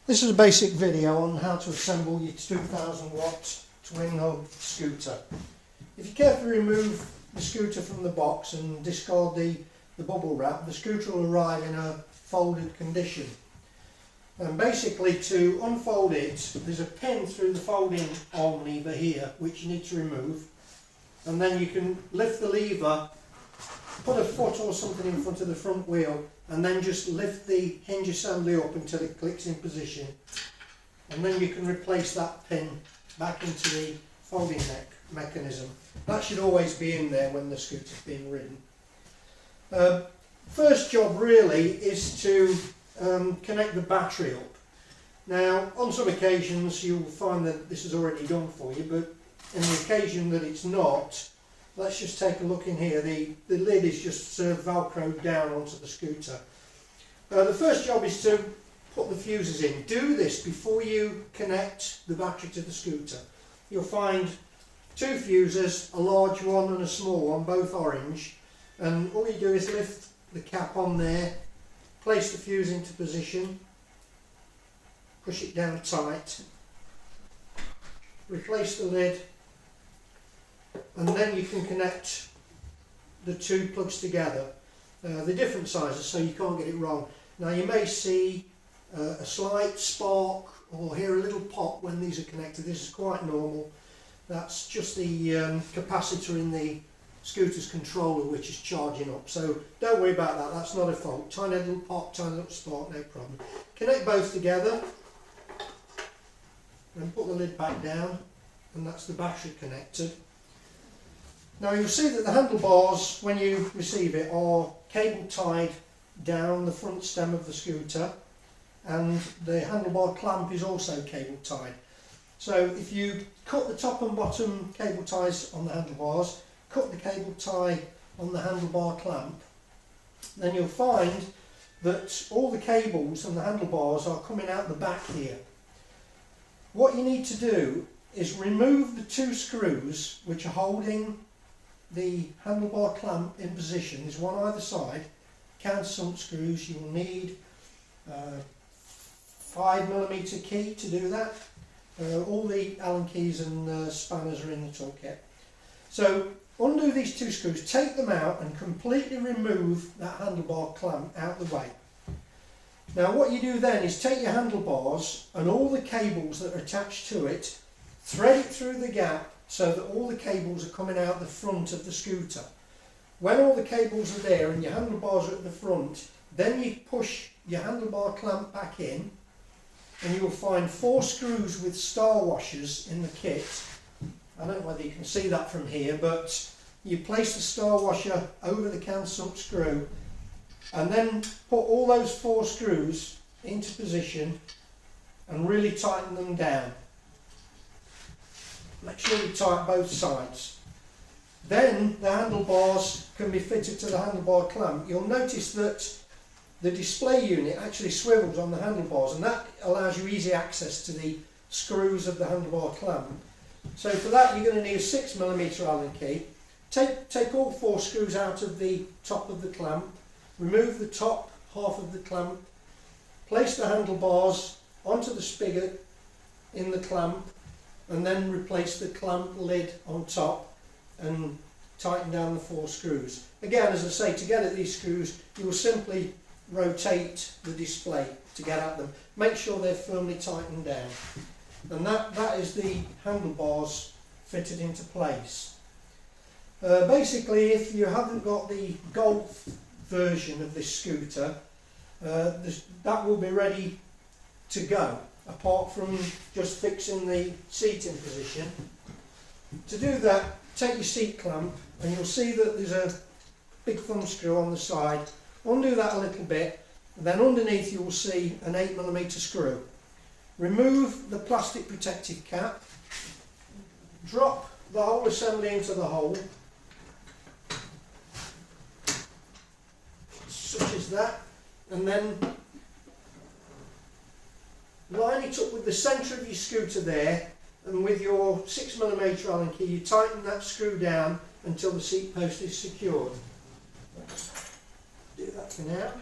This is a basic video on how to assemble your 2000 watt twin hub scooter. If you carefully remove the scooter from the box and discard the bubble wrap, the scooter will arrive in a folded condition. And basically, to unfold it, there's a pin through the folding arm lever here which you need to remove, and then you can lift the lever, put a foot or something in front of the front wheel, and then just lift the hinge assembly up until it clicks in position, and then you can replace that pin back into the folding mechanism. That should always be in there when the scooter's being ridden. First job really is to connect the battery up. Now, on some occasions you'll find that this is already done for you, but in the occasion that it's not, let's just take a look in here. The lid is just velcroed down onto the scooter. The first job is to put the fuses in. Do this before you connect the battery to the scooter. You'll find two fuses, a large one and a small one, both orange, and all you do is lift the cap on there, place the fuse into position, push it down tight, replace the lid, and then you can connect the two plugs together. They're different sizes, so you can't get it wrong. Now, you may see a slight spark or hear a little pop when these are connected. This is quite normal. That's just the capacitor in the scooter's controller which is charging up, so don't worry about that. That's not a fault. Tiny little pop, tiny little spark, no problem. Connect both together and put the lid back down, and that's the battery connected. Now, you'll see that the handlebars, when you receive it, are cable tied down the front stem of the scooter, and the handlebar clamp is also cable tied. So if you cut the top and bottom cable ties on the handlebars, cut the cable tie on the handlebar clamp, then you'll find that all the cables and the handlebars are coming out the back here. What you need to do is remove the two screws which are holding the handlebar clamp in position. There's one either side, countersunk screws. You will need 5mm key to do that. All the Allen keys and spanners are in the toolkit. So undo these two screws, take them out and completely remove that handlebar clamp out the way. Now, what you do then is take your handlebars and all the cables that are attached to it, thread it through the gap so that all the cables are coming out the front of the scooter. When all the cables are there and your handlebars are at the front, then you push your handlebar clamp back in, and you will find 4 screws with star washers in the kit. I don't know whether you can see that from here, but you place the star washer over the countersunk screw and then put all those 4 screws into position and really tighten them down. Make sure you tighten both sides. Then the handlebars can be fitted to the handlebar clamp. You'll notice that the display unit actually swivels on the handlebars, and that allows you easy access to the screws of the handlebar clamp. So for that you're going to need a 6mm Allen key. Take all 4 screws out of the top of the clamp, remove the top half of the clamp, place the handlebars onto the spigot in the clamp, and then replace the clamp lid on top and tighten down the 4 screws. Again, as I say, to get at these screws you will simply rotate the display to get at them. Make sure they're firmly tightened down. And that is the handlebars fitted into place. Basically, if you haven't got the Golf version of this scooter, that will be ready to go, apart from just fixing the seat in position. To do that, take your seat clamp, and you'll see that there's a big thumb screw on the side. Undo that a little bit, and then underneath you will see an 8mm screw. Remove the plastic protective cap, drop the whole assembly into the hole, such as that, and then line it up with the centre of your scooter there, and with your 6mm Allen key you tighten that screw down until the seat post is secured. Do that for now.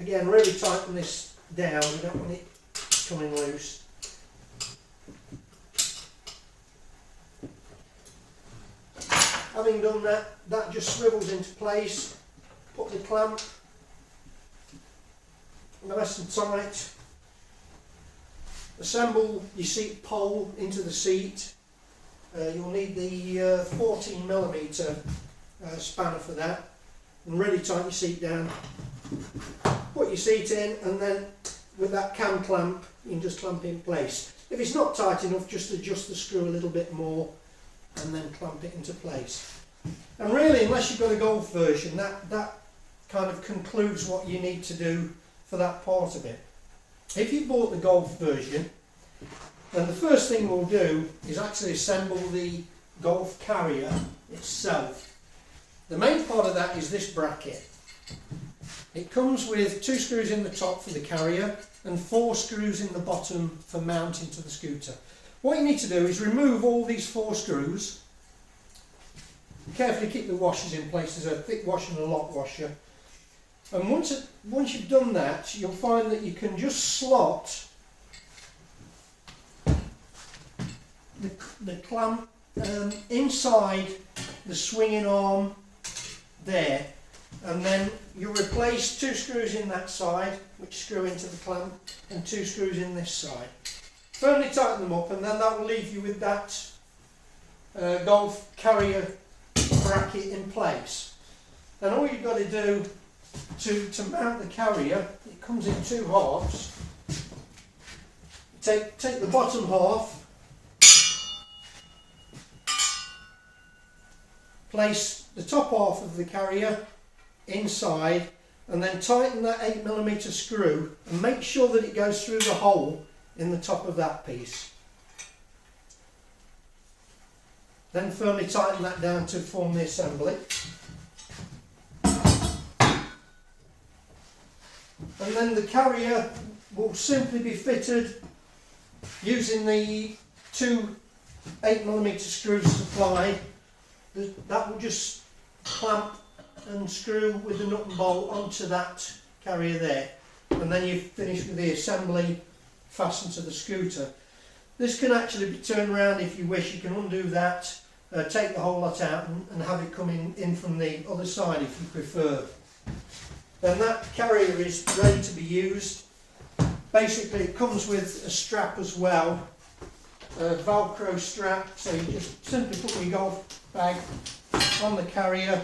Again, really tighten this down, we don't want it coming loose. Having done that, that just swivels into place. Put the clamp nice and tight. Assemble your seat pole into the seat. You'll need the 14mm spanner for that. And really tighten your seat down. Put your seat in, and then with that cam clamp you can just clamp it in place. If it's not tight enough, just adjust the screw a little bit more and then clamp it into place. And really, unless you've got a Golf version, that kind of concludes what you need to do for that part of it. If you bought the Golf version, then the first thing we'll do is actually assemble the Golf carrier itself. The main part of that is this bracket. It comes with 2 screws in the top for the carrier and 4 screws in the bottom for mounting to the scooter. What you need to do is remove all these 4 screws. Carefully keep the washers in place. There's a thick washer and a lock washer. And once you've done that, you'll find that you can just slot the clamp inside the swinging arm there, and then you'll replace 2 screws in that side which screw into the clamp and 2 screws in this side. Firmly tighten them up, and then that will leave you with that Golf carrier bracket in place. And all you've got to do to mount the carrier, it comes in 2 halves. Take the bottom half, place the top half of the carrier inside, and then tighten that 8mm screw and make sure that it goes through the hole in the top of that piece. Then firmly tighten that down to form the assembly. And then the carrier will simply be fitted using the 2 8mm screws supplied. That will just clamp and screw with the nut and bolt onto that carrier there, and then you've finished with the assembly fastened to the scooter. This can actually be turned around if you wish. You can undo that, take the whole lot out and have it come in from the other side if you prefer. Then that carrier is ready to be used. Basically it comes with a strap as well, a Velcro strap, so you just simply put your golf bag on the carrier,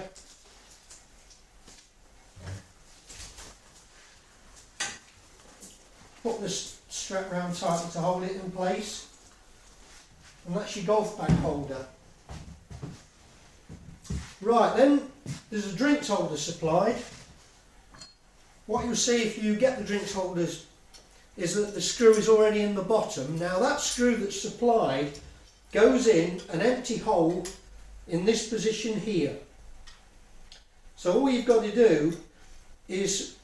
put this strap round tightly to hold it in place, and that's your golf bag holder. Right, then there's a drinks holder supplied. What you'll see if you get the drinks holders is that the screw is already in the bottom. Now that screw that's supplied goes in an empty hole in this position here. So all you've got to do is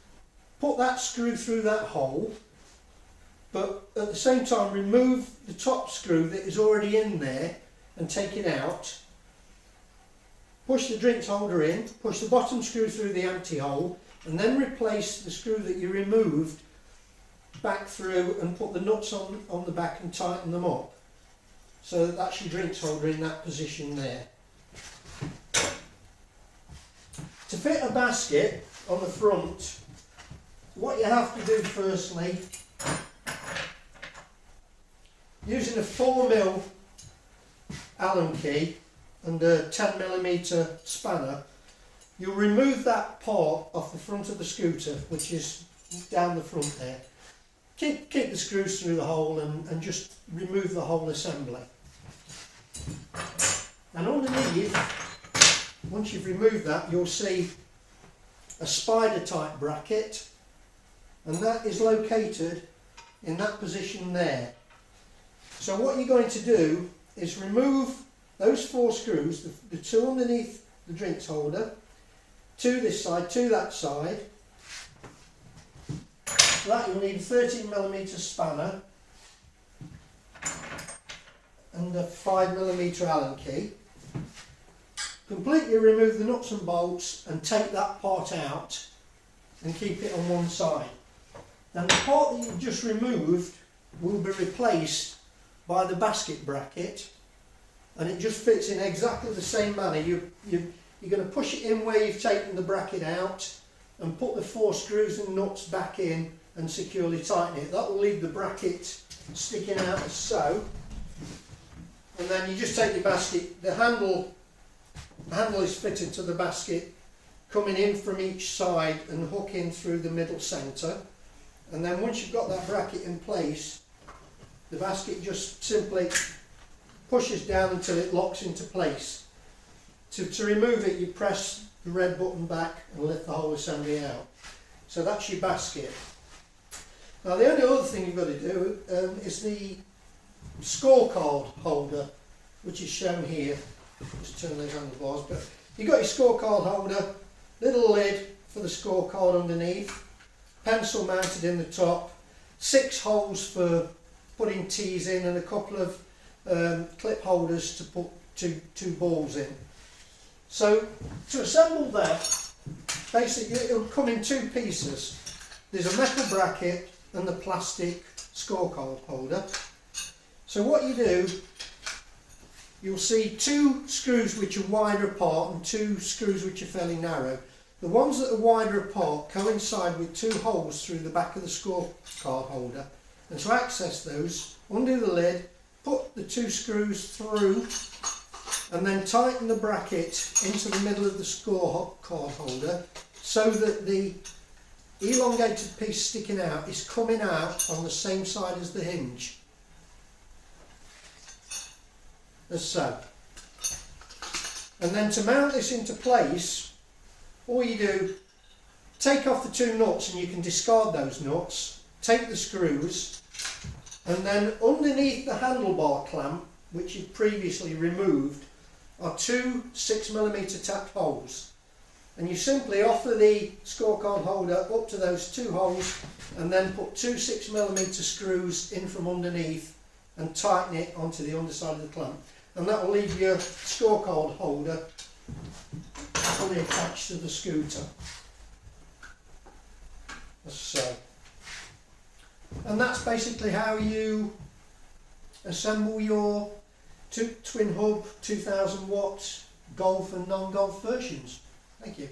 put that screw through that hole, but at the same time remove the top screw that is already in there and take it out. Push the drinks holder in, push the bottom screw through the empty hole, and then replace the screw that you removed back through and put the nuts on the back and tighten them up. So that's your drinks holder in that position there. To fit a basket on the front, what you have to do firstly, using a 4mm Allen key and a 10mm spanner, you'll remove that part off the front of the scooter, which is down the front there. Keep the screws through the hole and just remove the whole assembly. And underneath, once you've removed that, you'll see a spider type bracket, and that is located in that position there. So what you're going to do is remove those 4 screws, the 2 underneath the drinks holder, 2 this side, 2 that side. For that you'll need a 13mm spanner and a 5mm Allen key. Completely remove the nuts and bolts and take that part out, and keep it on one side. Then the part that you've just removed will be replaced by the basket bracket, and it just fits in exactly the same manner. You're going to push it in where you've taken the bracket out and put the 4 screws and nuts back in and securely tighten it. That will leave the bracket sticking out as so. And then you just take your basket, the handle is fitted to the basket, coming in from each side and hooking through the middle centre. And then once you've got that bracket in place, the basket just simply pushes down until it locks into place. To remove it, you press the red button back and lift the whole assembly out. So that's your basket. Now the only other thing you've got to do is the scorecard holder, which is shown here. Just turn those handlebars. But you've got your scorecard holder, little lid for the scorecard underneath, pencil mounted in the top, 6 holes for putting teas in, and a couple of clip holders to put two balls in. So to assemble that, basically it'll come in 2 pieces. There's a metal bracket and the plastic scorecard holder. So what you do, you'll see 2 screws which are wider apart and 2 screws which are fairly narrow. The ones that are wider apart coincide with 2 holes through the back of the scorecard holder. And to access those, undo the lid, put the 2 screws through, and then tighten the bracket into the middle of the scorecard holder so that the elongated piece sticking out is coming out on the same side as the hinge, as so. And then to mount this into place, all you do, take off the 2 nuts, and you can discard those nuts, take the screws, and then underneath the handlebar clamp, which you've previously removed, are 2 6mm tapped holes. And you simply offer the scorecard holder up to those 2 holes and then put 2 6mm screws in from underneath and tighten it onto the underside of the clamp. And that will leave your scorecard holder fully attached to the scooter. As so. And that's basically how you assemble your twin hub 2000 watt golf and non-golf versions. Thank you.